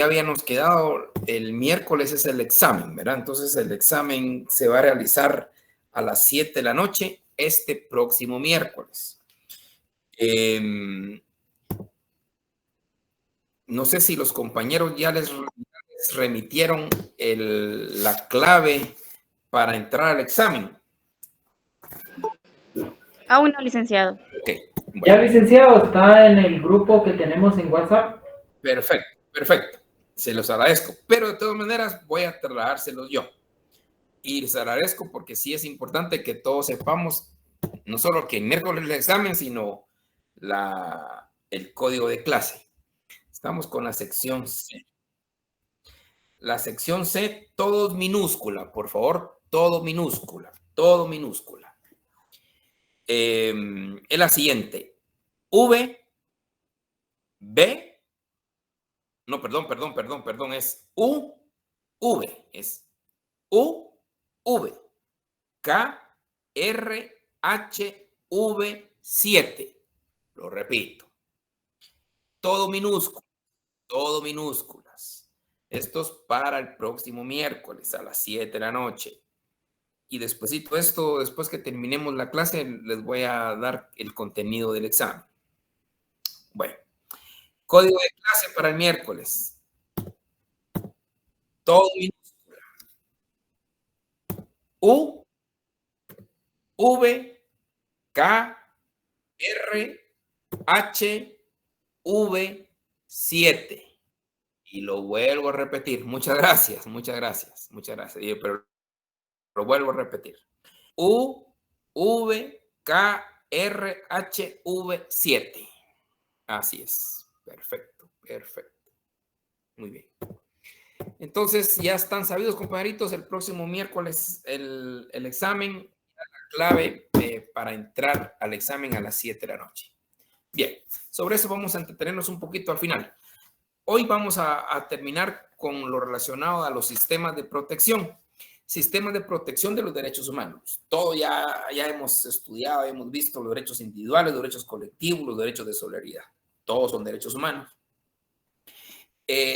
habíamos quedado, el miércoles es el examen, ¿verdad? Entonces el examen se va a realizar a las 7 de la noche este próximo miércoles. No sé si los compañeros ya les remitieron la clave para entrar al examen. Aún no, licenciado. Okay, bueno. Ya, licenciado, está en el grupo que tenemos en WhatsApp. Perfecto, perfecto. Se los agradezco, pero de todas maneras voy a trasladárselos yo. Y les agradezco porque sí es importante que todos sepamos, no solo que el miércoles el examen, sino el código de clase. Estamos con la sección C. La sección C, todo minúscula, por favor, todo minúscula, todo minúscula. Es la siguiente. V, B, no, perdón, es U, V, es U, V, K, R, H, V, 7. Lo repito. Todo minúsculas. Esto es para el próximo miércoles a las 7 de la noche. Y despuesito esto, después que terminemos la clase, les voy a dar el contenido del examen. Bueno, código de clase para el miércoles. Todo minúscula. U, V, K, R, H, V, 7. Y lo vuelvo a repetir. Muchas gracias. Pero lo vuelvo a repetir. U, V, K, R, H, V, 7. Así es. Perfecto. Muy bien. Entonces, ya están sabidos, compañeritos, el próximo miércoles el examen, la clave para entrar al examen a las 7 de la noche. Bien, sobre eso vamos a entretenernos un poquito al final. Hoy vamos a terminar con lo relacionado a los sistemas de protección. Sistemas de protección de los derechos humanos. Todo ya hemos estudiado, hemos visto los derechos individuales, los derechos colectivos, los derechos de solidaridad. Todos son derechos humanos.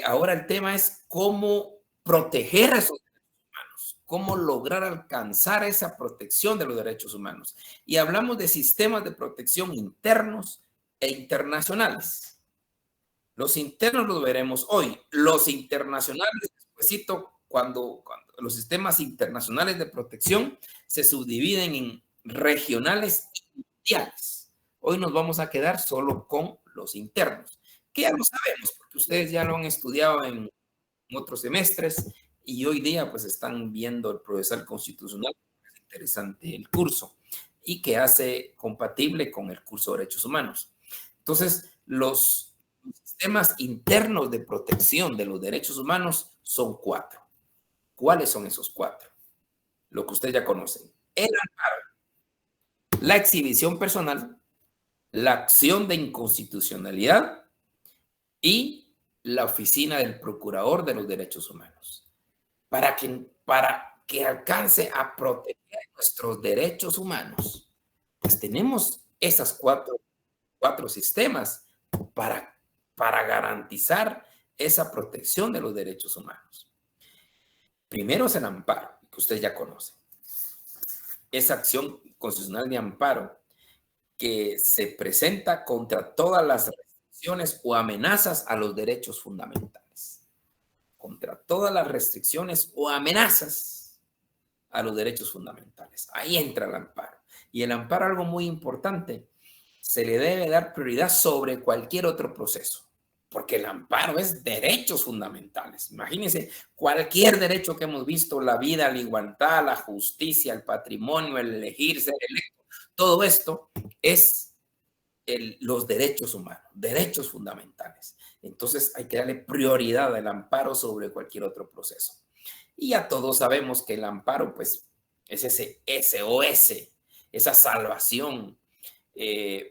Ahora el tema es cómo proteger a esos derechos humanos, cómo lograr alcanzar esa protección de los derechos humanos. Y hablamos de sistemas de protección internos e internacionales. Los internos los veremos hoy. Los internacionales, despuesito, cuando los sistemas internacionales de protección se subdividen en regionales y mundiales. Hoy nos vamos a quedar solo con los internos, que ya lo sabemos, porque ustedes ya lo han estudiado en otros semestres y hoy día pues están viendo el procesal constitucional. Es interesante el curso y que hace compatible con el curso de derechos humanos. Entonces, los sistemas internos de protección de los derechos humanos son 4. ¿Cuáles son esos 4? Lo que ustedes ya conocen. El amparo, la exhibición personal, la acción de inconstitucionalidad y la oficina del procurador de los derechos humanos. Para que alcance a proteger nuestros derechos humanos, pues tenemos esas cuatro sistemas para garantizar esa protección de los derechos humanos. Primero es el amparo, que ustedes ya conocen. Esa acción constitucional de amparo que se presenta contra todas las restricciones o amenazas a los derechos fundamentales. Contra todas las restricciones o amenazas a los derechos fundamentales. Ahí entra el amparo. Y el amparo, algo muy importante, se le debe dar prioridad sobre cualquier otro proceso, porque el amparo es derechos fundamentales. Imagínense, cualquier derecho que hemos visto, la vida, la igualdad, la justicia, el patrimonio, el elegir, ser electo, todo esto es los derechos humanos, derechos fundamentales. Entonces hay que darle prioridad al amparo sobre cualquier otro proceso. Y ya todos sabemos que el amparo, pues, es ese SOS, esa salvación,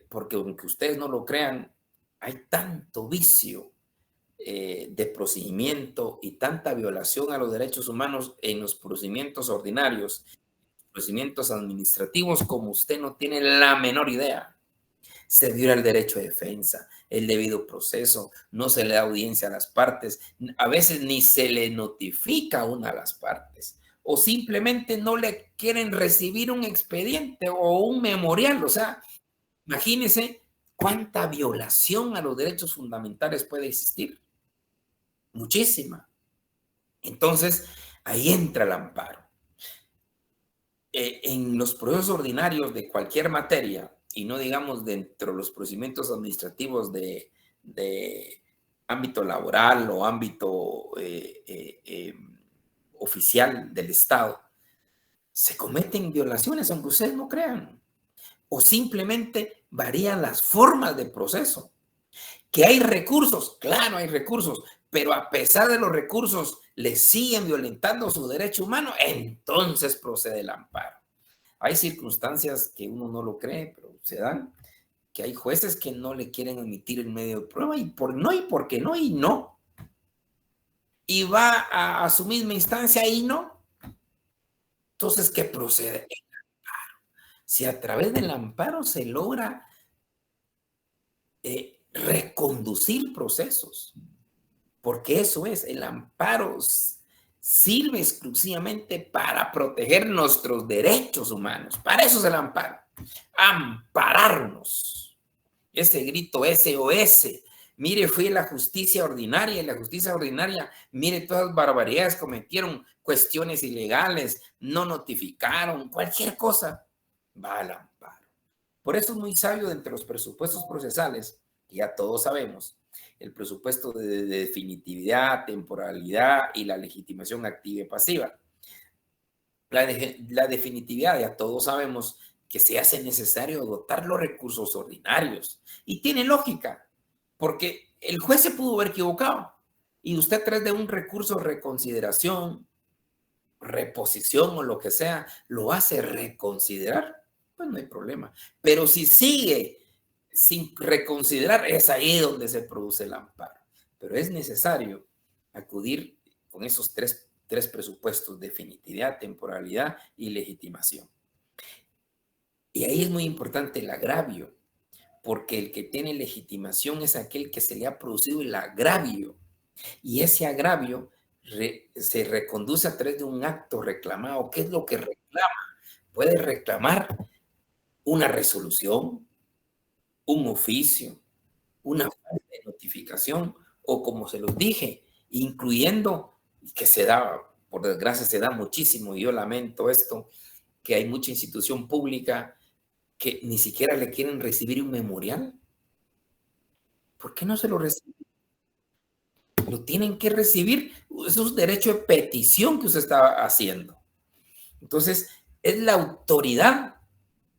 porque aunque ustedes no lo crean, hay tanto vicio de procedimiento y tanta violación a los derechos humanos en los procedimientos ordinarios, procedimientos administrativos, como usted no tiene la menor idea. se viola el derecho de defensa, el debido proceso, no se le da audiencia a las partes, a veces ni se le notifica a una de las partes, o simplemente no le quieren recibir un expediente o un memorial. O sea, imagínense cuánta violación a los derechos fundamentales puede existir. Muchísima. Entonces, ahí entra el amparo. En los procesos ordinarios de cualquier materia, y no digamos dentro de los procedimientos administrativos de ámbito laboral o ámbito oficial del Estado, se cometen violaciones, aunque ustedes no crean, o simplemente varían las formas de proceso. Que hay recursos, claro, hay recursos, pero a pesar de los recursos le siguen violentando su derecho humano, entonces procede el amparo. Hay circunstancias que uno no lo cree, pero se dan, que hay jueces que no le quieren emitir el medio de prueba y porque no, y no. Y va a su misma instancia y no. Entonces, ¿qué procede? El amparo. Si a través del amparo se logra reconducir procesos, porque eso es, el amparo sirve exclusivamente para proteger nuestros derechos humanos. Para eso es el amparo. Ampararnos. Ese grito SOS. Mire, fue la justicia ordinaria, y la justicia ordinaria, mire todas las barbaridades cometieron, cuestiones ilegales, no notificaron, cualquier cosa, va al amparo. Por eso es muy sabio entre los presupuestos procesales, que ya todos sabemos, el presupuesto de definitividad, temporalidad y la legitimación activa y pasiva. La definitividad, ya todos sabemos que se hace necesario dotar los recursos ordinarios. Y tiene lógica, porque el juez se pudo haber equivocado y usted a través de un recurso de reconsideración, reposición o lo que sea, lo hace reconsiderar, pues no hay problema. Pero si sigue sin reconsiderar, es ahí donde se produce el amparo. Pero es necesario acudir con esos tres presupuestos: definitividad, temporalidad y legitimación. Y ahí es muy importante el agravio, porque el que tiene legitimación es aquel que se le ha producido el agravio, y ese agravio se reconduce a través de un acto reclamado. ¿Qué es lo que reclama? Puede reclamar una resolución, un oficio, una falta de notificación, o como se los dije, incluyendo, que se da, por desgracia se da muchísimo, y yo lamento esto, que hay mucha institución pública que ni siquiera le quieren recibir un memorial. ¿Por qué no se lo reciben? Lo tienen que recibir. Eso es un derecho de petición que usted está haciendo. Entonces, es la autoridad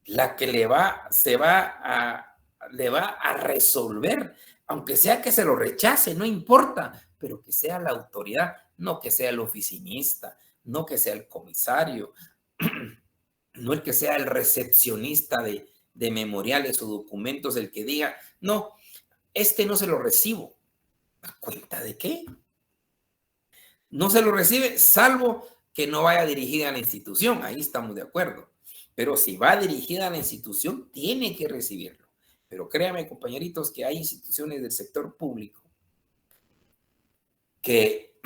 la que le va a resolver, aunque sea que se lo rechace, no importa, pero que sea la autoridad, no que sea el oficinista, no que sea el comisario, no el que sea el recepcionista de memoriales o documentos, el que diga, no, no se lo recibo. ¿A cuenta de qué? No se lo recibe, salvo que no vaya dirigida a la institución. Ahí estamos de acuerdo. Pero si va dirigida a la institución, tiene que recibirlo. Pero créanme, compañeritos, que hay instituciones del sector público que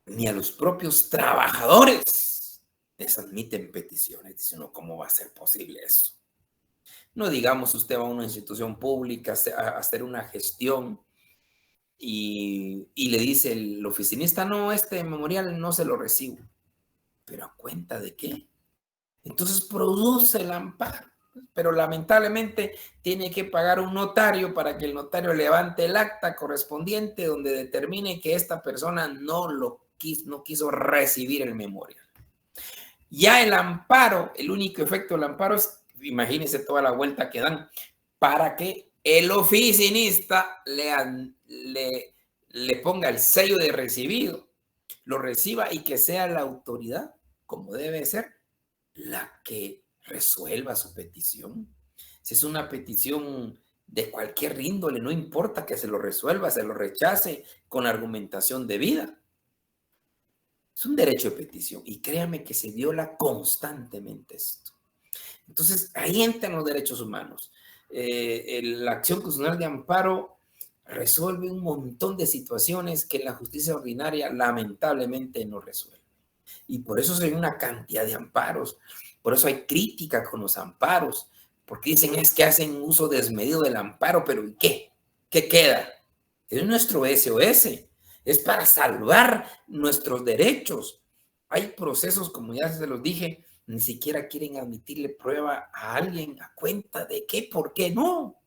ni a los propios trabajadores les admiten peticiones. Dicen, no, ¿cómo va a ser posible eso? No digamos, usted va a una institución pública a hacer una gestión y le dice el oficinista, no, este memorial no se lo recibo. ¿Pero a cuenta de qué? Entonces produce el amparo, pero lamentablemente tiene que pagar un notario para que el notario levante el acta correspondiente donde determine que esta persona no quiso recibir el memorial. Ya el amparo, el único efecto del amparo es, imagínense toda la vuelta que dan, para que el oficinista le ponga el sello de recibido, lo reciba y que sea la autoridad, como debe ser, la que resuelva su petición. Si es una petición de cualquier índole, no importa que se lo resuelva, se lo rechace con argumentación debida. Es un derecho de petición y créame que se viola constantemente esto. Entonces, ahí entran los derechos humanos. la acción constitucional de amparo resuelve un montón de situaciones que la justicia ordinaria lamentablemente no resuelve. Y por eso hay una cantidad de amparos. Por eso hay crítica con los amparos. Porque dicen es que hacen uso desmedido del amparo, pero ¿y qué? ¿Qué queda? Es nuestro SOS. Es para salvar nuestros derechos. Hay procesos, como ya se los dije, ni siquiera quieren admitirle prueba a alguien a cuenta de qué, por qué no.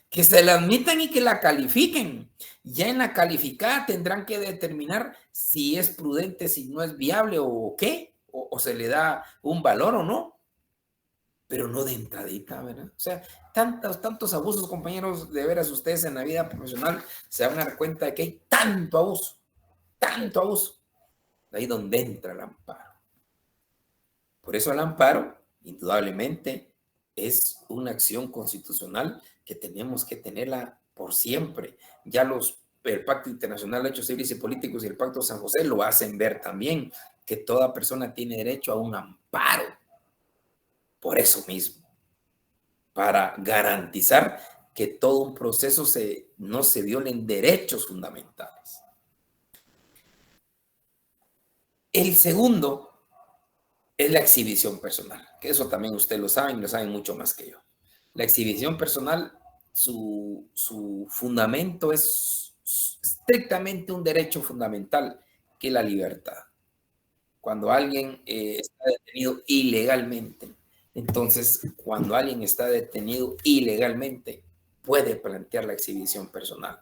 Que se la admitan y que la califiquen. Ya en la calificada tendrán que determinar si es prudente, si no es viable o qué, o se le da un valor o no. Pero no de entradita, ¿verdad? O sea, tantos abusos, compañeros, de veras ustedes en la vida profesional se van a dar cuenta de que hay tanto abuso, ahí donde entra el amparo. Por eso el amparo, indudablemente, es una acción constitucional que tenemos que tenerla por siempre. Ya el Pacto Internacional de Derechos Civiles y Políticos y el Pacto de San José lo hacen ver también, que toda persona tiene derecho a un amparo. Por eso mismo, para garantizar que todo un proceso no se violen derechos fundamentales. El segundo es la exhibición personal, que eso también ustedes lo saben mucho más que yo. La exhibición personal, su fundamento es estrictamente un derecho fundamental, que es la libertad. Cuando alguien está detenido ilegalmente, entonces cuando alguien está detenido ilegalmente, puede plantear la exhibición personal.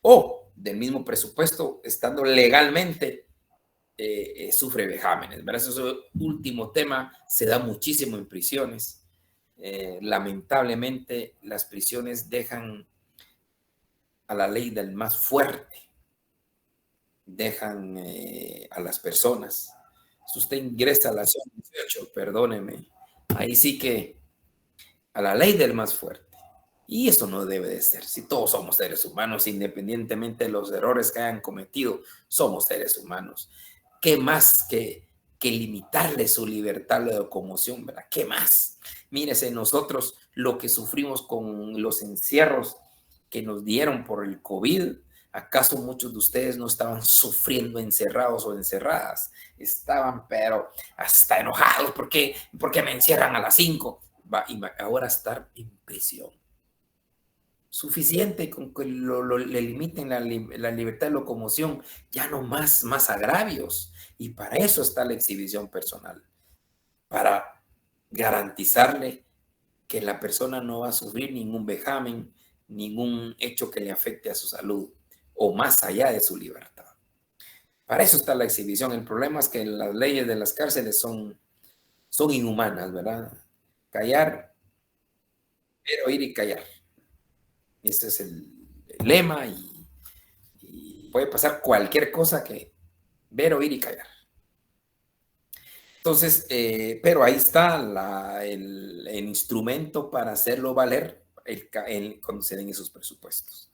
O del mismo presupuesto, estando legalmente, sufre vejámenes, ¿verdad? Ese último tema se da muchísimo en prisiones. Lamentablemente, las prisiones dejan a la ley del más fuerte, dejan a las personas. Si usted ingresa a la zona 18, perdóneme, ahí sí que a la ley del más fuerte. Y eso no debe de ser. Si todos somos seres humanos, independientemente de los errores que hayan cometido, somos seres humanos. ¿Qué más que limitarle su libertad de locomoción, ¿verdad? ¿Qué más? Mírese, nosotros lo que sufrimos con los encierros que nos dieron por el COVID, ¿acaso muchos de ustedes no estaban sufriendo encerrados o encerradas? Estaban, pero hasta enojados porque me encierran a las 5. Y ahora estar en prisión. Suficiente con que le limiten la libertad de locomoción, ya no más agravios. Y para eso está la exhibición personal, para garantizarle que la persona no va a sufrir ningún vejamen, ningún hecho que le afecte a su salud o más allá de su libertad. Para eso está la exhibición. El problema es que las leyes de las cárceles son inhumanas, ¿verdad? Callar, pero oír y callar. Ese es el lema y puede pasar cualquier cosa que ver, oír y callar. Entonces, pero ahí está el instrumento para hacerlo valer cuando se den esos presupuestos.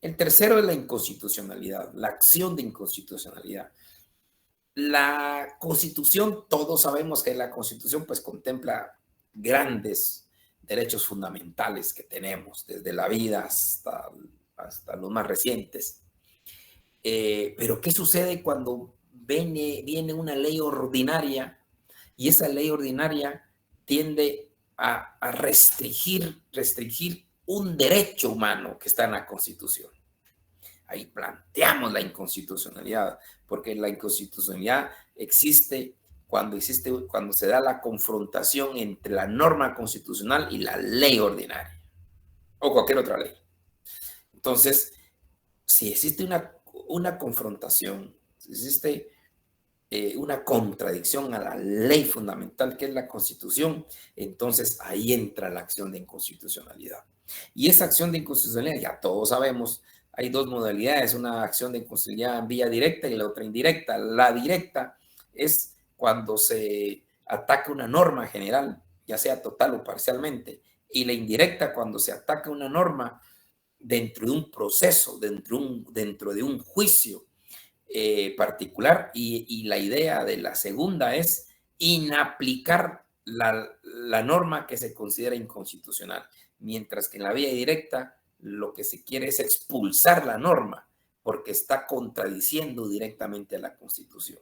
El tercero es la inconstitucionalidad, la acción de inconstitucionalidad. La Constitución, todos sabemos que la Constitución pues contempla grandes derechos fundamentales que tenemos, desde la vida hasta los más recientes. Pero ¿qué sucede cuando viene una ley ordinaria y esa ley ordinaria tiende a restringir un derecho humano que está en la Constitución? Ahí planteamos la inconstitucionalidad, porque la inconstitucionalidad existe cuando se da la confrontación entre la norma constitucional y la ley ordinaria o cualquier otra ley. Entonces, si existe una confrontación, si existe una contradicción a la ley fundamental que es la Constitución, entonces ahí entra la acción de inconstitucionalidad. Y esa acción de inconstitucionalidad, ya todos sabemos, hay dos modalidades, una acción de inconstitucionalidad en vía directa y la otra indirecta. La directa es cuando se ataca una norma general, ya sea total o parcialmente, y la indirecta cuando se ataca una norma dentro de un proceso, dentro de un juicio particular, y la idea de la segunda es inaplicar la norma que se considera inconstitucional, mientras que en la vía directa lo que se quiere es expulsar la norma porque está contradiciendo directamente a la Constitución.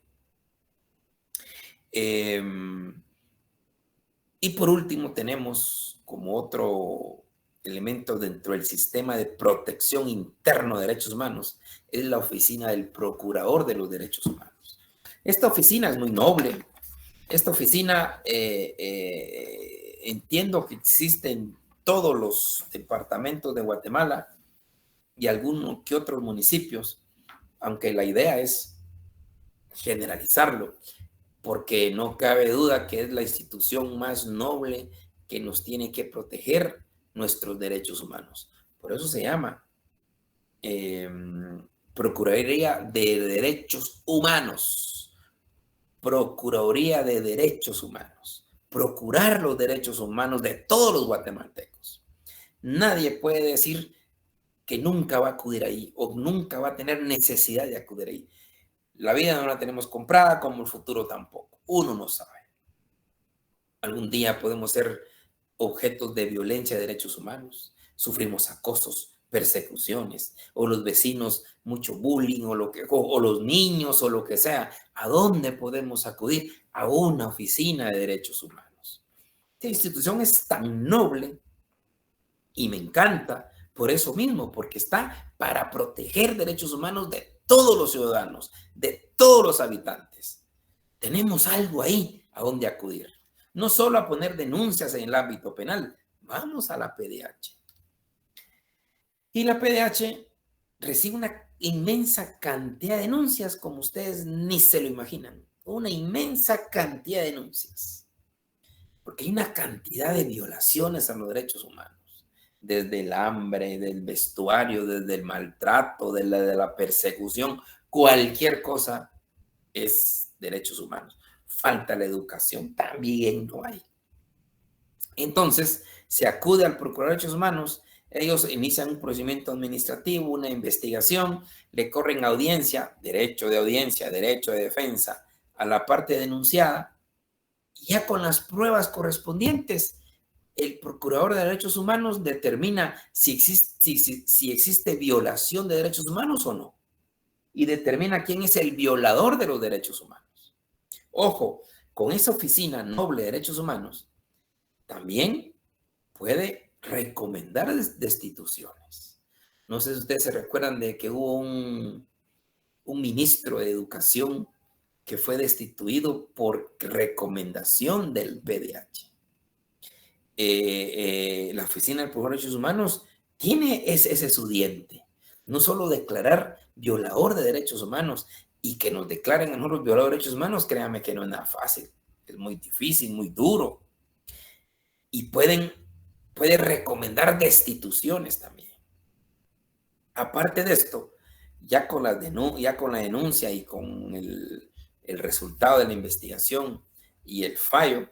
Y por último tenemos como otro elemento dentro del sistema de protección interno de derechos humanos, es la oficina del Procurador de los Derechos Humanos. Esta oficina es muy noble. Esta oficina entiendo que existe en todos los departamentos de Guatemala y algunos que otros municipios, aunque la idea es generalizarlo, porque no cabe duda que es la institución más noble que nos tiene que proteger nuestros derechos humanos. Por eso se llama Procuraduría de Derechos Humanos. Procuraduría de Derechos Humanos. Procurar los derechos humanos de todos los guatemaltecos. Nadie puede decir que nunca va a acudir ahí o nunca va a tener necesidad de acudir ahí. La vida no la tenemos comprada, como el futuro tampoco. Uno no sabe. Algún día podemos ser objetos de violencia de derechos humanos. Sufrimos acosos, persecuciones, o los vecinos mucho bullying, o los niños, o lo que sea. ¿A dónde podemos acudir? A una oficina de derechos humanos. Esta institución es tan noble y me encanta por eso mismo, porque está para proteger derechos humanos de todos los ciudadanos, de todos los habitantes. Tenemos algo ahí a donde acudir. No solo a poner denuncias en el ámbito penal, vamos a la PDH. Y la PDH recibe una inmensa cantidad de denuncias, como ustedes ni se lo imaginan. Una inmensa cantidad de denuncias. Porque hay una cantidad de violaciones a los derechos humanos. Desde el hambre, del vestuario, desde el maltrato, de la persecución, cualquier cosa es derechos humanos. Falta la educación, también no hay. Entonces, se acude al Procurador de Derechos Humanos, ellos inician un procedimiento administrativo, una investigación, le corren audiencia, derecho de defensa a la parte denunciada, y ya con las pruebas correspondientes, el Procurador de Derechos Humanos determina si existe violación de derechos humanos o no, y determina quién es el violador de los derechos humanos. Ojo, con esa oficina noble de derechos humanos, también puede recomendar destituciones. No sé si ustedes se recuerdan de que hubo un ministro de Educación que fue destituido por recomendación del PDH. La Oficina del Procurador de Derechos Humanos tiene ese su diente. No solo declarar violador de derechos humanos y que nos declaren a nosotros violadores de derechos humanos, créanme que no es nada fácil. Es muy difícil, muy duro. Y puede recomendar destituciones también. Aparte de esto, ya con la denuncia y con el resultado de la investigación y el fallo,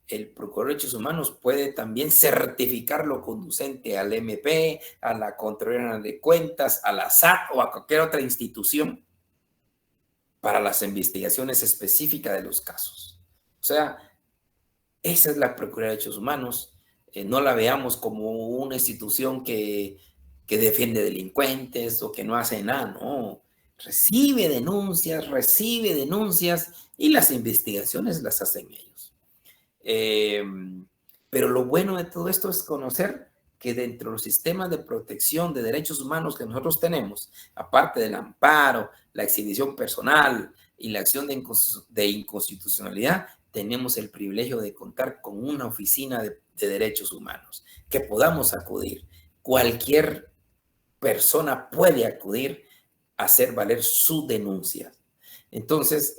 el Procurador de Derechos Humanos puede también certificar lo conducente al MP, a la Contraloría de Cuentas, a la SAT o a cualquier otra institución para las investigaciones específicas de los casos. O sea, esa es la Procuraduría de Derechos Humanos. No la veamos como una institución que defiende delincuentes o que no hace nada, no. Recibe denuncias y las investigaciones las hacen ellos. Pero lo bueno de todo esto es conocer que dentro de los sistemas de protección de derechos humanos que nosotros tenemos, aparte del amparo, la exhibición personal y la acción de inconstitucionalidad, tenemos el privilegio de contar con una oficina de derechos humanos que podamos acudir. Cualquier persona puede acudir a hacer valer su denuncia. Entonces,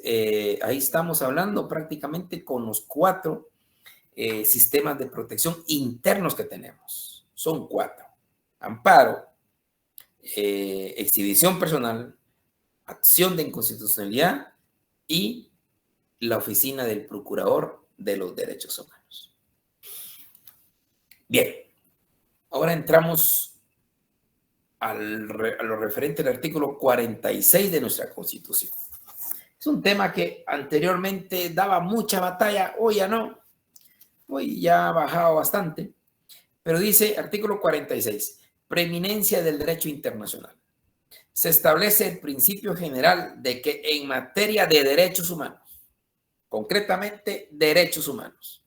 ahí estamos hablando prácticamente con los 4 sistemas de protección internos que tenemos. Son 4. Amparo, exhibición personal, acción de inconstitucionalidad y la oficina del Procurador de los Derechos Humanos. Bien, ahora entramos a lo referente al artículo 46 de nuestra Constitución. Es un tema que anteriormente daba mucha batalla, hoy ya no. Hoy ya ha bajado bastante, pero dice, artículo 46, preeminencia del derecho internacional. Se establece el principio general de que en materia de derechos humanos, concretamente derechos humanos,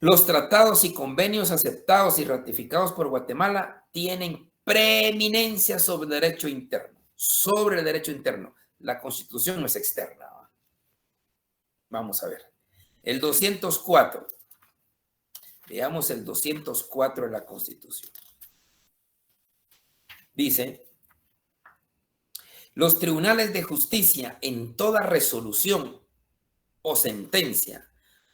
los tratados y convenios aceptados y ratificados por Guatemala tienen preeminencia sobre el derecho interno. Sobre el derecho interno. La Constitución no es externa. Vamos a ver. El 204. Veamos el 204 de la Constitución. Dice, los tribunales de justicia en toda resolución o sentencia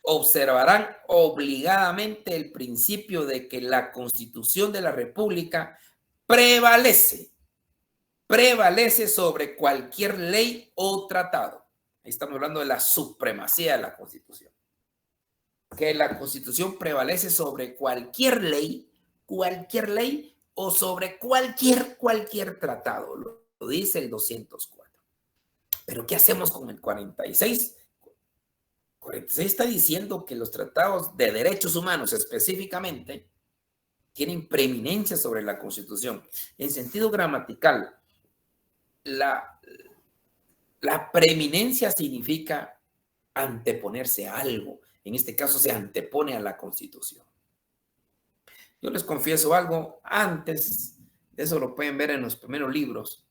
observarán obligadamente el principio de que la Constitución de la República prevalece sobre cualquier ley o tratado. Ahí estamos hablando de la supremacía de la Constitución. Que la Constitución prevalece sobre cualquier ley o sobre cualquier tratado. Lo dice el 204. Pero ¿qué hacemos con el 46? 46 está diciendo que los tratados de derechos humanos específicamente tienen preeminencia sobre la Constitución. En sentido gramatical, la preeminencia significa anteponerse a algo. En este caso se antepone a la Constitución. Yo les confieso algo, antes, eso lo pueden ver en los primeros libros,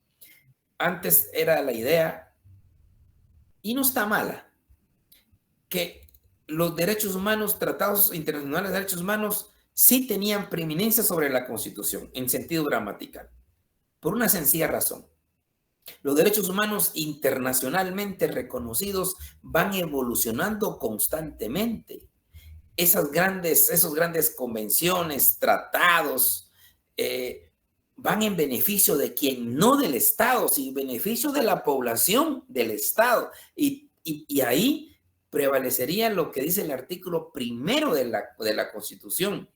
antes era la idea, y no está mala, que los derechos humanos, tratados internacionales de derechos humanos, sí tenían preeminencia sobre la Constitución, en sentido gramatical, por una sencilla razón. Los derechos humanos internacionalmente reconocidos van evolucionando constantemente. Esas grandes convenciones, tratados, van en beneficio de quien, no del Estado, sino en beneficio de la población del Estado. Y ahí prevalecería lo que dice el artículo primero de la Constitución,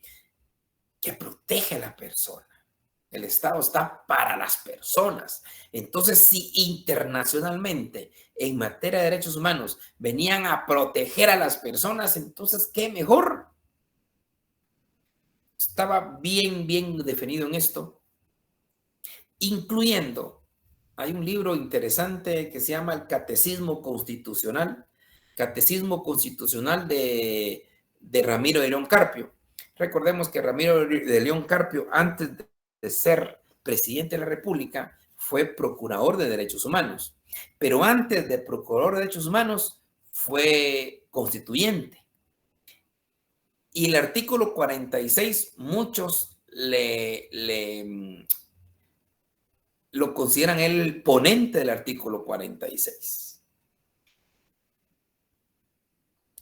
que protege a la persona. El Estado está para las personas. Entonces, si internacionalmente, en materia de derechos humanos, venían a proteger a las personas, entonces, ¿qué mejor? Estaba bien definido en esto, incluyendo, hay un libro interesante que se llama El Catecismo Constitucional de Ramiro de León Carpio. Recordemos que Ramiro de León Carpio, antes de ser presidente de la República, fue procurador de derechos humanos, pero antes de procurador de derechos humanos fue constituyente. Y el artículo 46, muchos lo consideran el ponente del artículo 46.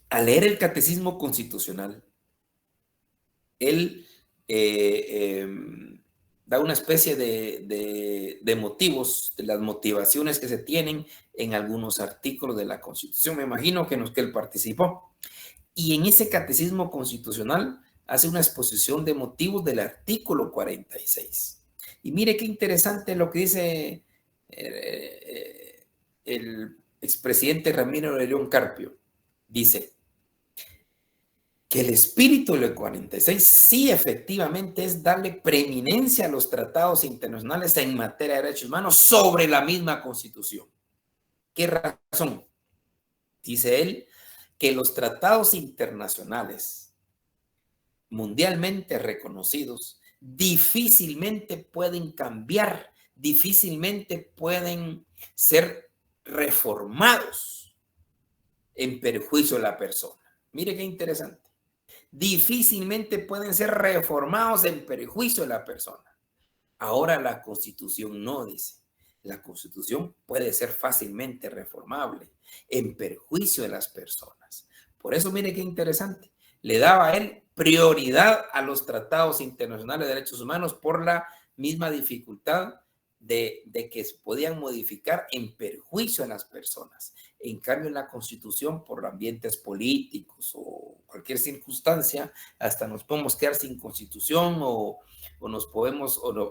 Al leer el Catecismo Constitucional, él da una especie de motivos, de las motivaciones que se tienen en algunos artículos de la Constitución. Me imagino que él participó. Y en ese Catecismo Constitucional hace una exposición de motivos del artículo 46. Y mire qué interesante lo que dice el expresidente Ramiro de León Carpio. Dice que el espíritu del 46 sí efectivamente es darle preeminencia a los tratados internacionales en materia de derechos humanos sobre la misma Constitución. ¿Qué razón? Dice él que los tratados internacionales mundialmente reconocidos difícilmente pueden cambiar, difícilmente pueden ser reformados en perjuicio de la persona. Mire qué interesante. Difícilmente pueden ser reformados en perjuicio de la persona. Ahora la Constitución no dice. La Constitución puede ser fácilmente reformable en perjuicio de las personas. Por eso mire qué interesante. Le daba a él prioridad a los tratados internacionales de derechos humanos por la misma dificultad de que se podían modificar en perjuicio de las personas. En cambio, en la Constitución, por ambientes políticos o cualquier circunstancia, hasta nos podemos quedar sin Constitución o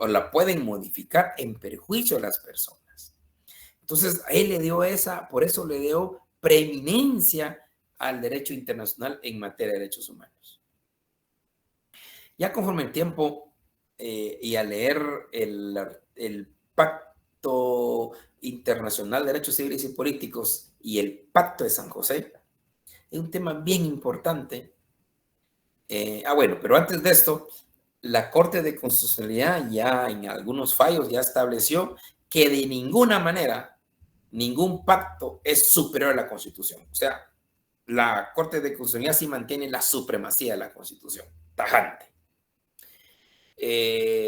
la pueden modificar en perjuicio de las personas. Entonces, a él le dio por eso le dio preeminencia al derecho internacional en materia de derechos humanos. Ya conforme el tiempo y al leer el Pacto Internacional de Derechos Civiles y Políticos y el Pacto de San José, es un tema bien importante. Bueno, pero antes de esto, la Corte de Constitucionalidad ya en algunos fallos ya estableció que de ninguna manera ningún pacto es superior a la Constitución. O sea, la Corte de Constitucionalidad sí mantiene la supremacía de la Constitución, tajante.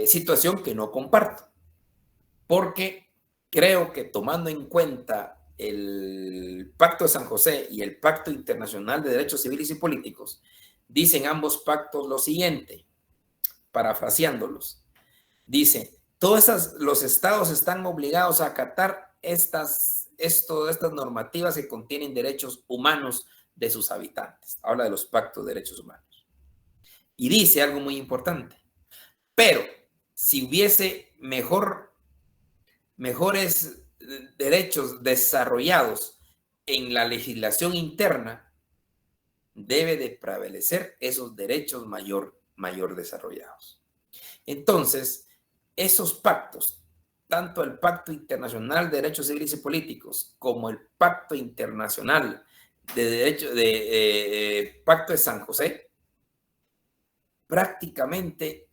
Situación que no comparto, porque creo que tomando en cuenta el Pacto de San José y el Pacto Internacional de Derechos Civiles y Políticos, dicen ambos pactos lo siguiente, parafraseándolos. Dice, todos los estados están obligados a acatar estas normativas que contienen derechos humanos de sus habitantes. Habla de los pactos de derechos humanos. Y dice algo muy importante. Pero si hubiese mejores derechos desarrollados en la legislación interna, debe de prevalecer esos derechos mayor desarrollados. Entonces, esos pactos, tanto el Pacto Internacional de Derechos Civiles y Políticos como el Pacto Internacional de Pacto de San José, prácticamente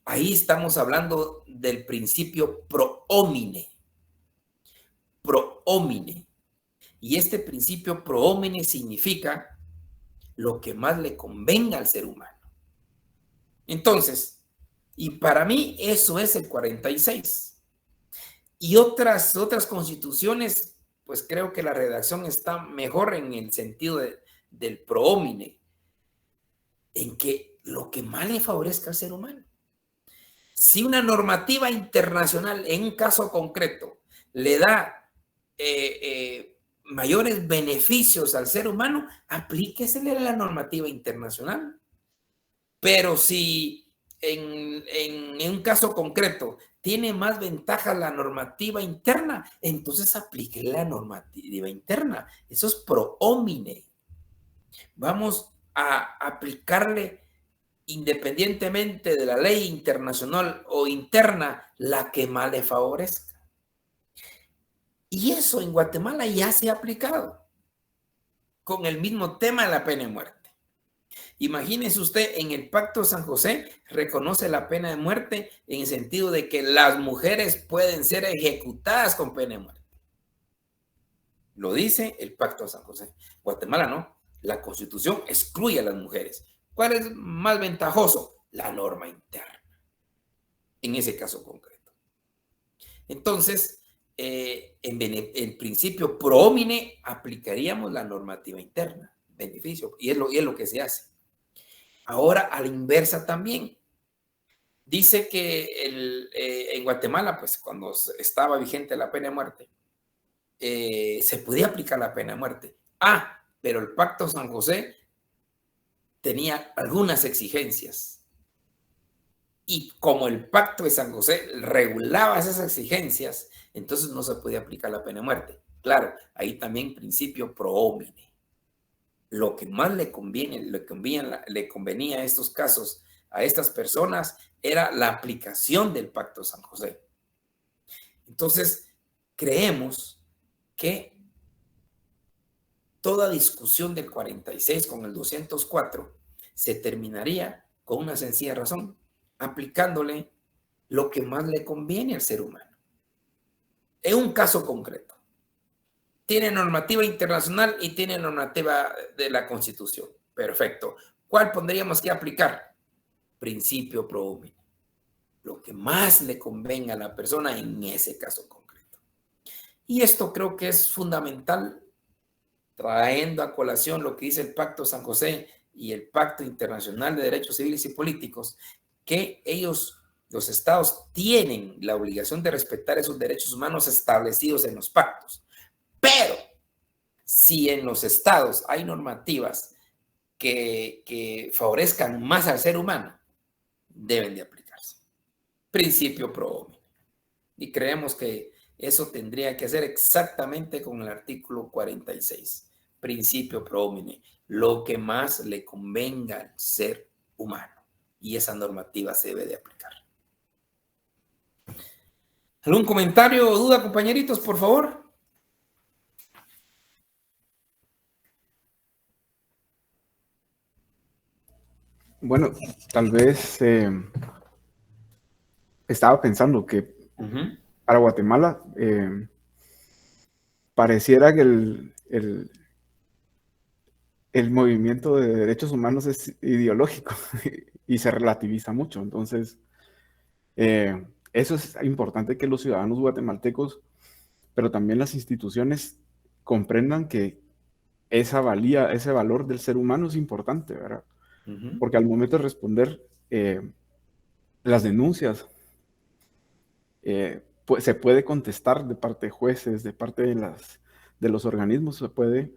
ahí estamos hablando del principio pro homine. Pro homine. Y este principio pro homine significa lo que más le convenga al ser humano. Entonces, y para mí eso es el 46. Y otras constituciones, pues creo que la redacción está mejor en el sentido del pro homine, en que lo que más le favorezca al ser humano. Si una normativa internacional en un caso concreto le da mayores beneficios al ser humano, aplíquesele a la normativa internacional. Pero si en un caso concreto tiene más ventaja la normativa interna, entonces aplique la normativa interna. Eso es pro homine. Vamos a aplicarle independientemente de la ley internacional o interna la que más le favorezca. Y eso en Guatemala ya se ha aplicado con el mismo tema de la pena de muerte. Imagínese usted, en el Pacto de San José reconoce la pena de muerte en el sentido de que las mujeres pueden ser ejecutadas con pena de muerte. Lo dice el Pacto de San José. Guatemala no. La Constitución excluye a las mujeres. ¿Cuál es más ventajoso? La norma interna. En ese caso concreto. Entonces, en el principio pro homine aplicaríamos la normativa interna. Beneficio. Y es lo que se hace. Ahora, a la inversa también. Dice que en Guatemala, pues cuando estaba vigente la pena de muerte, se podía aplicar la pena de muerte. Pero el Pacto San José tenía algunas exigencias. Y como el Pacto de San José regulaba esas exigencias, entonces no se podía aplicar la pena de muerte. Claro, ahí también principio pro homine. Lo que más le convenía a estos casos, a estas personas, era la aplicación del Pacto de San José. Entonces, creemos que toda discusión del 46 con el 204 se terminaría con una sencilla razón, aplicándole lo que más le conviene al ser humano. En un caso concreto, tiene normativa internacional y tiene normativa de la Constitución. Perfecto. ¿Cuál pondríamos que aplicar? Principio pro homine. Lo que más le convenga a la persona en ese caso concreto. Y esto creo que es fundamental, trayendo a colación lo que dice el Pacto San José y el Pacto Internacional de Derechos Civiles y Políticos, que ellos, los estados, tienen la obligación de respetar esos derechos humanos establecidos en los pactos. Pero si en los estados hay normativas que favorezcan más al ser humano, deben de aplicarse. Principio pro homine. Y creemos que Eso tendría que ser exactamente con el artículo 46, principio pro homine, lo que más le convenga al ser humano. Y esa normativa se debe de aplicar. ¿Algún comentario o duda, compañeritos, por favor? Bueno, tal vez estaba pensando que para Guatemala pareciera que el movimiento de derechos humanos es ideológico y se relativiza mucho. Entonces, eso es importante que los ciudadanos guatemaltecos, pero también las instituciones comprendan que esa valía, ese valor del ser humano es importante, ¿verdad? Porque al momento de responder las denuncias, pues, se puede contestar de parte de jueces, de parte de los organismos, se puede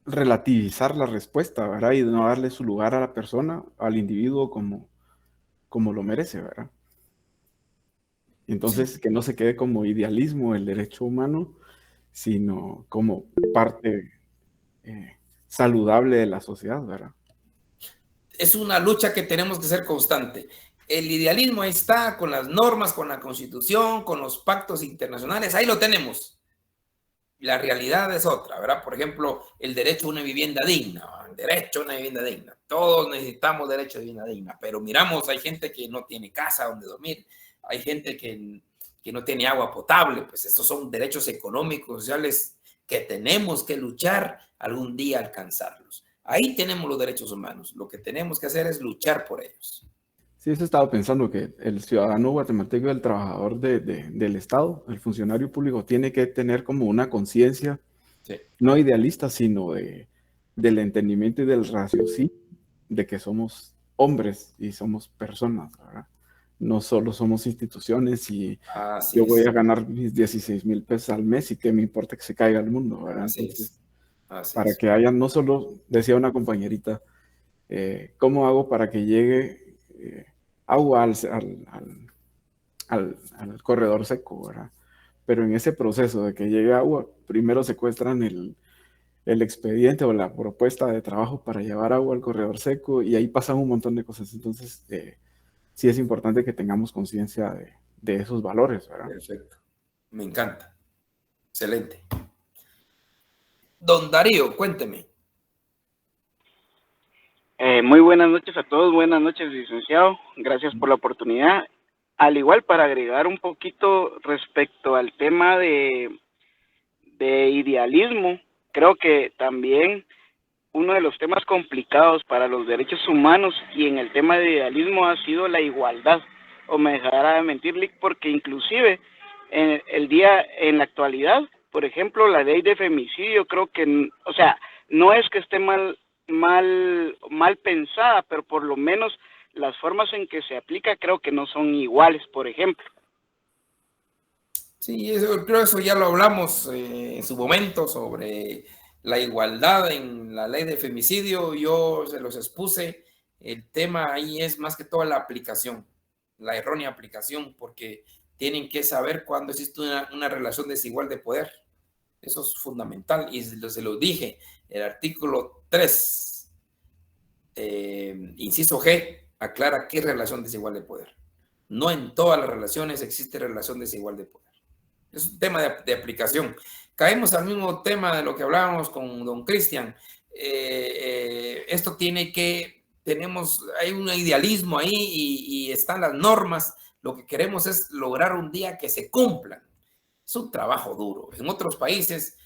relativizar la respuesta, ¿verdad? Y no darle su lugar a la persona, al individuo como lo merece, ¿verdad? Entonces, sí, que no se quede como idealismo el derecho humano, sino como parte saludable de la sociedad, ¿verdad? Es una lucha que tenemos que ser constante. El idealismo está con las normas, con la Constitución, con los pactos internacionales, ahí lo tenemos. La realidad es otra, ¿verdad? Por ejemplo, el derecho a una vivienda digna, el derecho a una vivienda digna. Todos necesitamos derecho a vivienda digna, pero miramos, hay gente que no tiene casa donde dormir, hay gente que no tiene agua potable, pues esos son derechos económicos, sociales que tenemos que luchar algún día a alcanzarlos. Ahí tenemos los derechos humanos, lo que tenemos que hacer es luchar por ellos. Sí, eso estaba pensando, que el ciudadano guatemalteco, el trabajador del Estado, el funcionario público, tiene que tener como una conciencia, sí, no idealista, sino del entendimiento y del raciocinio de que somos hombres y somos personas, ¿verdad? No solo somos instituciones y yo voy a ganar mis 16,000 pesos al mes y que me importa que se caiga el mundo, ¿verdad? Entonces, para que haya, no solo, decía una compañerita, ¿cómo hago para que llegue agua al corredor seco, ¿verdad? Pero en ese proceso de que llegue agua, primero secuestran el expediente o la propuesta de trabajo para llevar agua al corredor seco y ahí pasan un montón de cosas. Entonces, sí es importante que tengamos conciencia de esos valores, ¿verdad? Perfecto. Me encanta. Excelente. Don Darío, cuénteme. Muy buenas noches a todos, buenas noches, licenciado, gracias por la oportunidad. Al igual, para agregar un poquito respecto al tema de idealismo, creo que también uno de los temas complicados para los derechos humanos y en el tema de idealismo ha sido la igualdad, o me dejará de mentir, Lick, porque inclusive en la actualidad, por ejemplo, la ley de femicidio, creo que, o sea, no es que esté mal pensada, pero por lo menos las formas en que se aplica creo que no son iguales, por ejemplo. Sí, creo que eso ya lo hablamos en su momento sobre la igualdad en la ley de femicidio. Yo se los expuse. El tema ahí es más que todo la aplicación, la errónea aplicación, porque tienen que saber cuándo existe una relación desigual de poder. Eso es fundamental y se lo dije. El artículo 3, inciso G, aclara qué relación desigual de poder. No en todas las relaciones existe relación desigual de poder. Es un tema de aplicación. Caemos al mismo tema de lo que hablábamos con don Cristian. Esto hay un idealismo ahí y están las normas. Lo que queremos es lograr un día que se cumplan. Es un trabajo duro. En otros países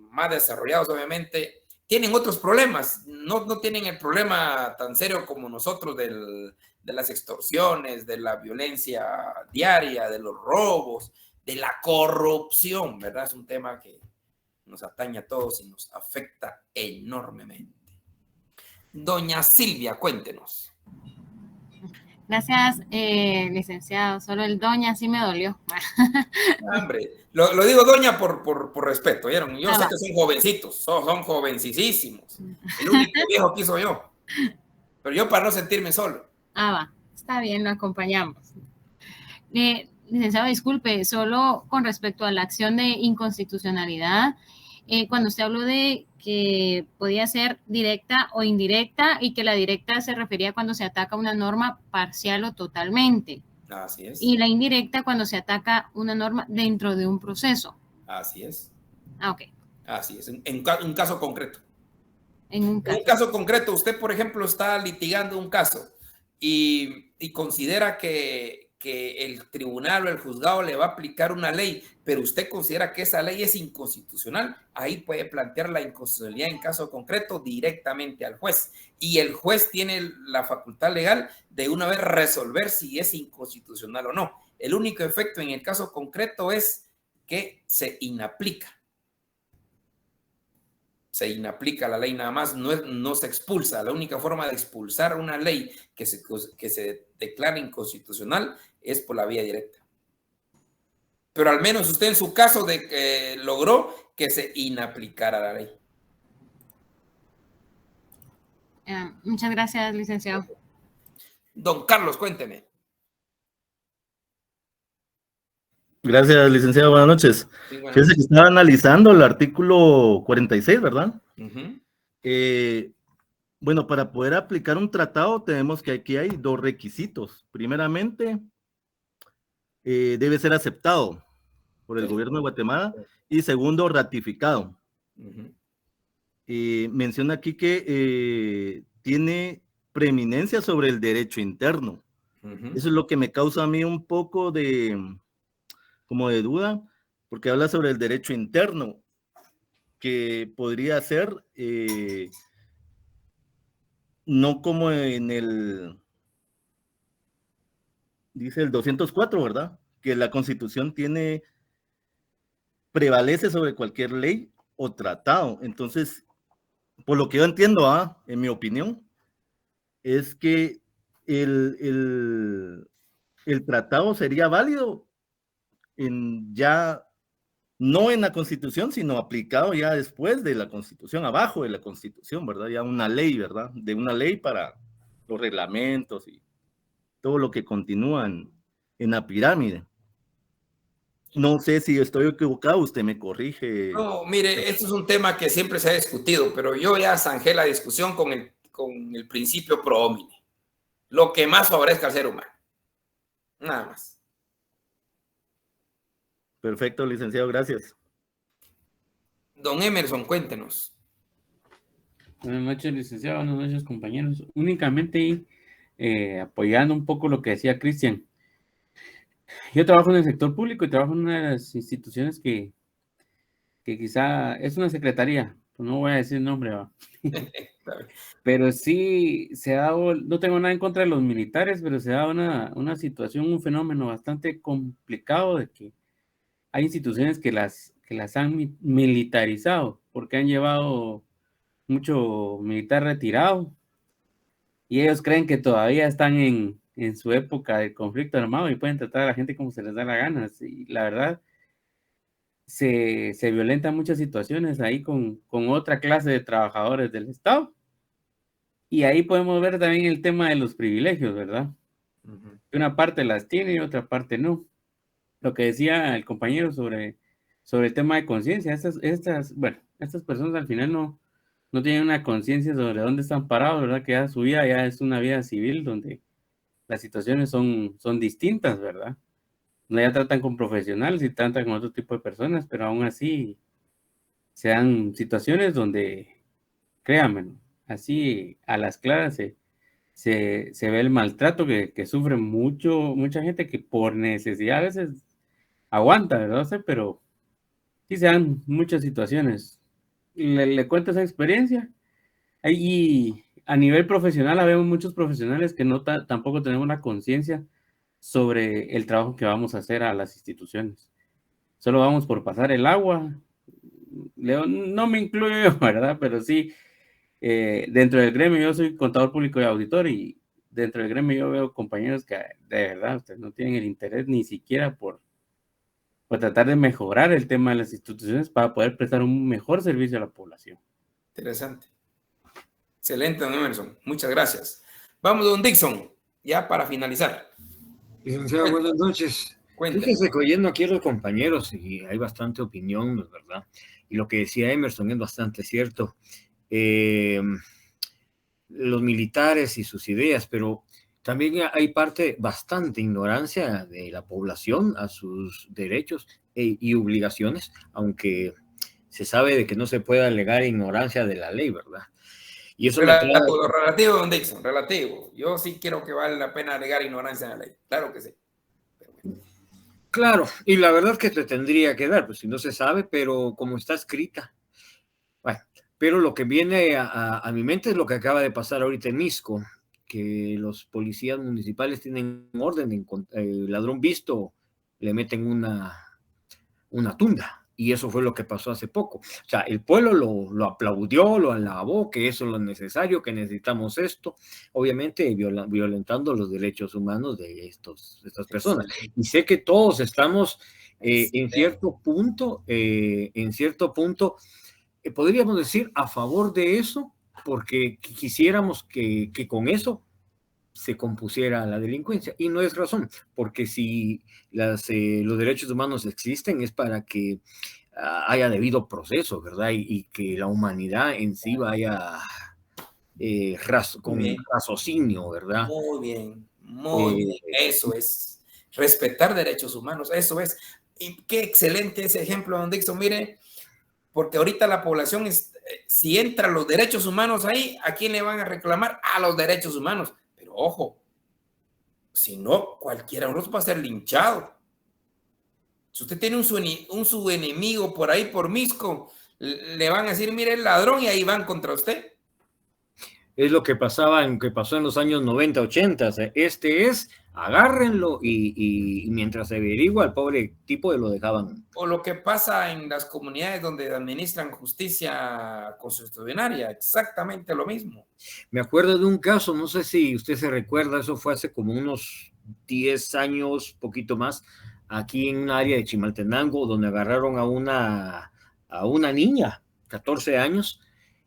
más desarrollados, obviamente, tienen otros problemas. No tienen el problema tan serio como nosotros de las extorsiones, de la violencia diaria, de los robos, de la corrupción, ¿verdad? Es un tema que nos atañe a todos y nos afecta enormemente. Doña Silvia, cuéntenos. Gracias, licenciado. Solo el doña sí me dolió. Hombre, lo digo doña por respeto, ¿vieron? Yo sé que son jovencitos, son jovencísimos. El único viejo que soy yo. Pero yo para no sentirme solo. Va. Está bien, lo acompañamos. Licenciado, disculpe, solo con respecto a la acción de inconstitucionalidad, cuando usted habló de que podía ser directa o indirecta y que la directa se refería cuando se ataca una norma parcial o totalmente. Así es. Y la indirecta cuando se ataca una norma dentro de un proceso. Así es. Ah, ok. Así es, en un caso concreto. En un caso concreto, usted, por ejemplo, está litigando un caso y considera que el tribunal o el juzgado le va a aplicar una ley, pero usted considera que esa ley es inconstitucional, ahí puede plantear la inconstitucionalidad en caso concreto directamente al juez. Y el juez tiene la facultad legal de una vez resolver si es inconstitucional o no. El único efecto en el caso concreto es que se inaplica. Se inaplica la ley nada más, no se expulsa. La única forma de expulsar una ley que se declara inconstitucional es por la vía directa. Pero al menos usted en su caso logró que se inaplicara la ley. Muchas gracias, licenciado. Don Carlos, cuénteme. Gracias, licenciado. Buenas noches. Sí, fíjese que estaba analizando el artículo 46, ¿verdad? Bueno, para poder aplicar un tratado tenemos que aquí hay dos requisitos. Primeramente, debe ser aceptado por el gobierno de Guatemala y segundo, ratificado. Menciona aquí que tiene preeminencia sobre el derecho interno. Eso es lo que me causa a mí un poco como de duda, porque habla sobre el derecho interno, que podría ser no como en dice el 204, ¿verdad? Que la Constitución prevalece sobre cualquier ley o tratado. Entonces, por lo que yo entiendo, en mi opinión, es que el tratado sería válido no en la Constitución, sino aplicado ya después de la Constitución, abajo de la Constitución, ¿verdad? Ya una ley, ¿verdad? De una ley para los reglamentos y todo lo que continúa en la pirámide. No sé si estoy equivocado, usted me corrige. No, mire, esto es un tema que siempre se ha discutido, pero yo ya zanjé la discusión con el principio pro homine. Lo que más favorezca al ser humano. Nada más. Perfecto, licenciado, gracias. Don Emerson, cuéntenos. Buenas noches, licenciado, buenas noches, compañeros. Únicamente apoyando un poco lo que decía Cristian. Yo trabajo en el sector público y trabajo en una de las instituciones que quizá es una secretaría, pues no voy a decir el nombre, pero sí se ha dado, no tengo nada en contra de los militares, pero se ha dado una situación, un fenómeno bastante complicado de que hay instituciones que las han militarizado porque han llevado mucho militar retirado y ellos creen que todavía están en su época de conflicto armado y pueden tratar a la gente como se les da la gana. Y la verdad, se violentan muchas situaciones ahí con otra clase de trabajadores del Estado. Y ahí podemos ver también el tema de los privilegios, ¿verdad? Una parte las tiene y otra parte no. Lo que decía el compañero sobre el tema de conciencia, estas personas al final no tienen una conciencia sobre dónde están parados, ¿verdad? Que ya su vida ya es una vida civil donde las situaciones son distintas, ¿verdad? No ya tratan con profesionales y tratan con otro tipo de personas, pero aún así se dan situaciones donde, créanme, así a las claras se ve el maltrato que sufre mucha gente que por necesidad a veces aguanta, ¿verdad? Pero sí se dan muchas situaciones. Le cuento esa experiencia. Y a nivel profesional, habemos muchos profesionales que tampoco tenemos una conciencia sobre el trabajo que vamos a hacer a las instituciones. Solo vamos por pasar el agua. No me incluyo, ¿verdad? Pero sí, dentro del gremio, yo soy contador público y auditor, y dentro del gremio yo veo compañeros que de verdad ustedes no tienen el interés ni siquiera por tratar de mejorar el tema de las instituciones para poder prestar un mejor servicio a la población. Interesante. Excelente, don Emerson. Muchas gracias. Vamos, don Dixon. ya para finalizar. Licenciado, buenas noches. Fíjese que oyendo aquí a los compañeros, y hay bastante opinión, ¿no es verdad? Y lo que decía Emerson es bastante cierto. Los militares y sus ideas, pero también hay bastante ignorancia de la población a sus derechos y obligaciones, aunque se sabe de que no se puede alegar ignorancia de la ley, ¿verdad? Y eso relativo, don Dixon, relativo. Yo sí quiero que vale la pena alegar ignorancia de la ley, claro que sí. Claro, y la verdad que te tendría que dar, pues si no se sabe, pero como está escrita. Bueno, pero lo que viene a mi mente es lo que acaba de pasar ahorita en Misco, que los policías municipales tienen orden, el ladrón visto le meten una tunda. Y eso fue lo que pasó hace poco. O sea, el pueblo lo aplaudió, lo alabó, que eso es lo necesario, que necesitamos esto, obviamente violentando los derechos humanos de estas personas. Y sé que todos estamos en cierto punto, podríamos decir a favor de eso, porque quisiéramos que con eso se compusiera la delincuencia, y no es razón, porque si los derechos humanos existen es para que haya debido proceso, ¿verdad? Y que la humanidad en sí vaya con raciocinio, ¿verdad? Muy bien, eso es, respetar derechos humanos, eso es. Y qué excelente ese ejemplo, don Dixon, mire, porque ahorita la población, si entran los derechos humanos ahí, ¿a quién le van a reclamar? A los derechos humanos. Ojo, si no, cualquiera de nosotros va a ser linchado. Si usted tiene un subenemigo por ahí, por Misco, le van a decir, mire, el ladrón, y ahí van contra usted. Es lo que pasó en los años 90, 80. O sea, agárrenlo y mientras se averigua, al pobre tipo lo dejaban. O lo que pasa en las comunidades donde administran justicia constitucionaria, exactamente lo mismo. Me acuerdo de un caso, no sé si usted se recuerda, eso fue hace como unos 10 años, poquito más, aquí en un área de Chimaltenango, donde agarraron a una niña, 14 años,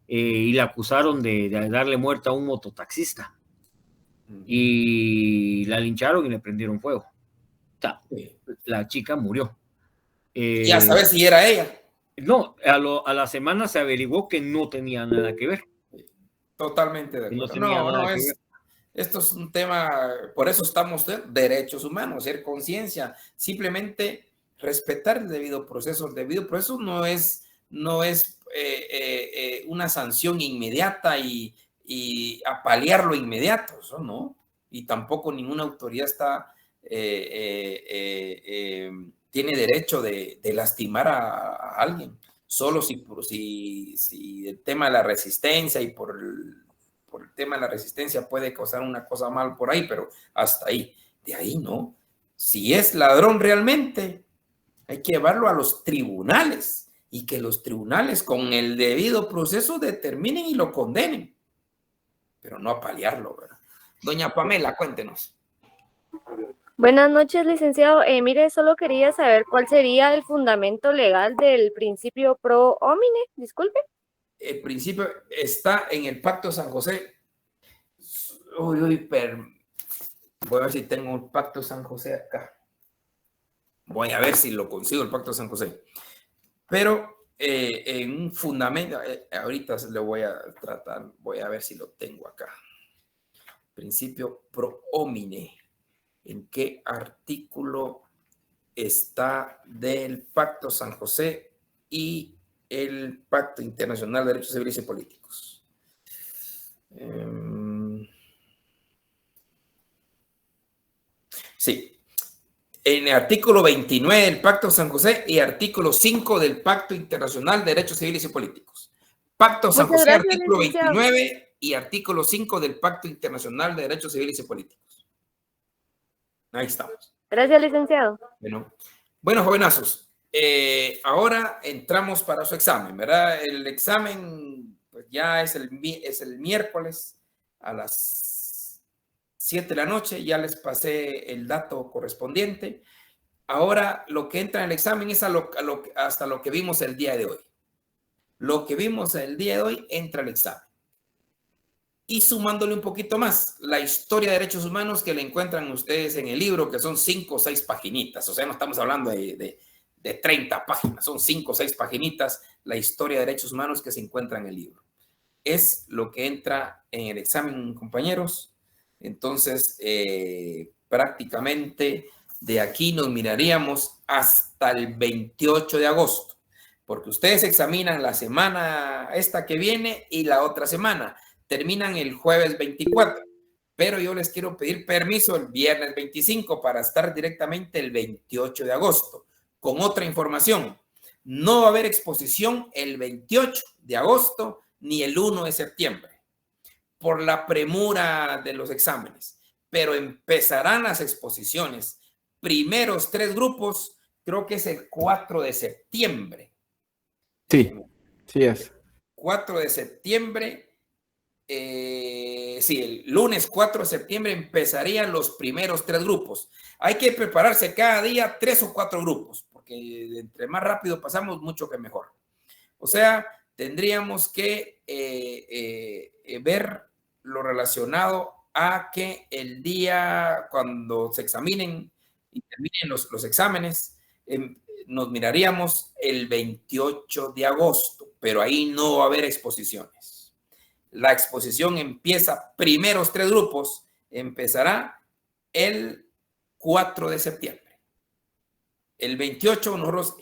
y la acusaron de darle muerte a un mototaxista. Y la lincharon y le prendieron fuego. O sea, la chica murió. Ya sabes si era ella. No, a la semana se averiguó que no tenía nada que ver. Totalmente de acuerdo. Esto es un tema, por eso estamos de derechos humanos, ser conciencia, simplemente respetar el debido proceso. El debido proceso no es una sanción inmediata y apalear lo inmediato, eso no. Y tampoco ninguna autoridad tiene derecho de lastimar a alguien, solo si el tema de la resistencia y por el tema de la resistencia puede causar una cosa mal por ahí, pero hasta ahí. De ahí no. Si es ladrón realmente, hay que llevarlo a los tribunales y que los tribunales con el debido proceso determinen y lo condenen, pero no apalearlo, ¿verdad? Doña Pamela, cuéntenos. Buenas noches, licenciado. Mire, solo quería saber cuál sería el fundamento legal del principio pro homine, disculpe. El principio está en el Pacto de San José. Voy a ver si tengo el Pacto de San José acá. Voy a ver si lo consigo, el Pacto de San José. Pero en un fundamento, ahorita lo voy a tratar, voy a ver si lo tengo acá. Principio pro homine. ¿En qué artículo está del Pacto San José y el Pacto Internacional de Derechos Civiles y Políticos? Sí. En el artículo 29 del Pacto San José y artículo 5 del Pacto Internacional de Derechos Civiles y Políticos. Pacto San José, artículo 29 y artículo 5 del Pacto Internacional de Derechos Civiles y Políticos. Ahí estamos. Gracias, licenciado. Bueno, jovenazos, ahora entramos para su examen, ¿verdad? El examen pues, ya es el miércoles a las 7 de la noche. Ya les pasé el dato correspondiente. Ahora lo que entra en el examen es hasta lo que vimos el día de hoy. Lo que vimos el día de hoy entra al examen. y sumándole un poquito más, la historia de derechos humanos que le encuentran ustedes en el libro, que son 5 o 6 paginitas, o sea, no estamos hablando de 30 páginas, son 5 o 6 paginitas, la historia de derechos humanos que se encuentra en el libro. Es lo que entra en el examen, compañeros. Entonces, prácticamente de aquí nos miraríamos hasta el 28 de agosto, porque ustedes examinan la semana esta que viene y la otra semana. Terminan el jueves 24, pero yo les quiero pedir permiso el viernes 25 para estar directamente el 28 de agosto. Con otra información, no va a haber exposición el 28 de agosto ni el 1 de septiembre por la premura de los exámenes, pero empezarán las exposiciones. Primeros 3 grupos, creo que es el 4 de septiembre. Sí, sí es. 4 de septiembre. Sí, el lunes 4 de septiembre empezarían los primeros 3 grupos. Hay que prepararse cada día 3 o 4 grupos, porque entre más rápido pasamos, mucho que mejor. O sea, tendríamos que ver lo relacionado a que el día cuando se examinen y terminen los exámenes, nos miraríamos el 28 de agosto, pero ahí no va a haber exposiciones. La exposición empieza, primeros 3 grupos, empezará el 4 de septiembre. El 28 nosotros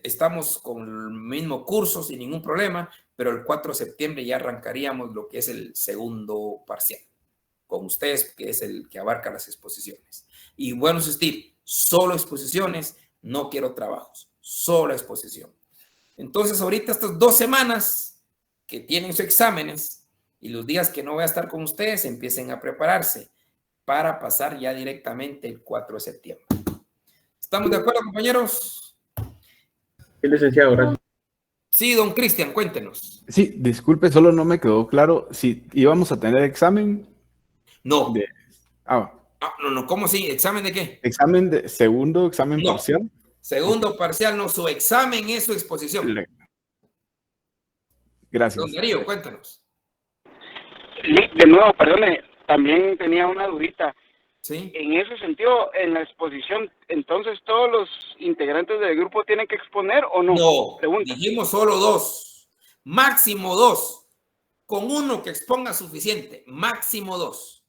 estamos con el mismo curso sin ningún problema, pero el 4 de septiembre ya arrancaríamos lo que es el segundo parcial, con ustedes, que es el que abarca las exposiciones. Y bueno, Steve, solo exposiciones, no quiero trabajos, solo exposición. Entonces, ahorita estas 2 semanas que tienen sus exámenes y los días que no voy a estar con ustedes, empiecen a prepararse para pasar ya directamente el 4 de septiembre. ¿Estamos de acuerdo, compañeros? Sí, licenciado, gracias. Sí, don Cristian, cuéntenos. Sí, disculpe, solo no me quedó claro si íbamos a tener examen. No. No, ¿cómo sí? ¿Examen de qué? Examen de segundo, examen parcial. Segundo parcial, no, su examen es su exposición. Gracias. Don Darío, cuéntanos. De nuevo, perdone, también tenía una dudita. ¿Sí? En ese sentido, en la exposición, entonces, ¿todos los integrantes del grupo tienen que exponer o no? No, pregunta. Dijimos solo 2, máximo 2. Con uno que exponga suficiente, máximo 2.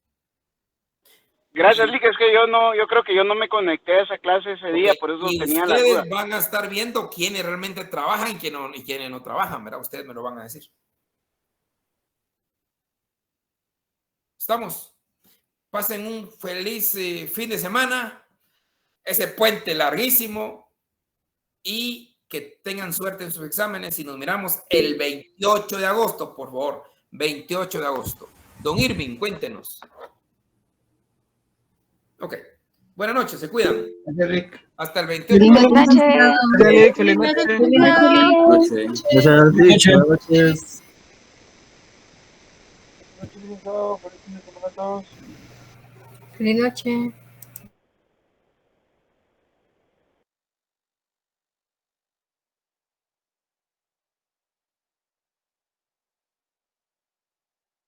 Gracias, Lick, es que yo creo que yo no me conecté a esa clase ese día, por eso tenía la duda. Ustedes van a estar viendo quiénes realmente trabajan y quiénes no trabajan, ¿verdad? Ustedes me lo van a decir. ¿Estamos? Pasen un feliz fin de semana, ese puente larguísimo, y que tengan suerte en sus exámenes y nos miramos el 28 de agosto, por favor, 28 de agosto. Don Irving, cuéntenos. Ok. Buenas noches, se cuidan. Gracias, Rick. Hasta el 28 de agosto. Buenas noches. Feliz noche. Feliz noche.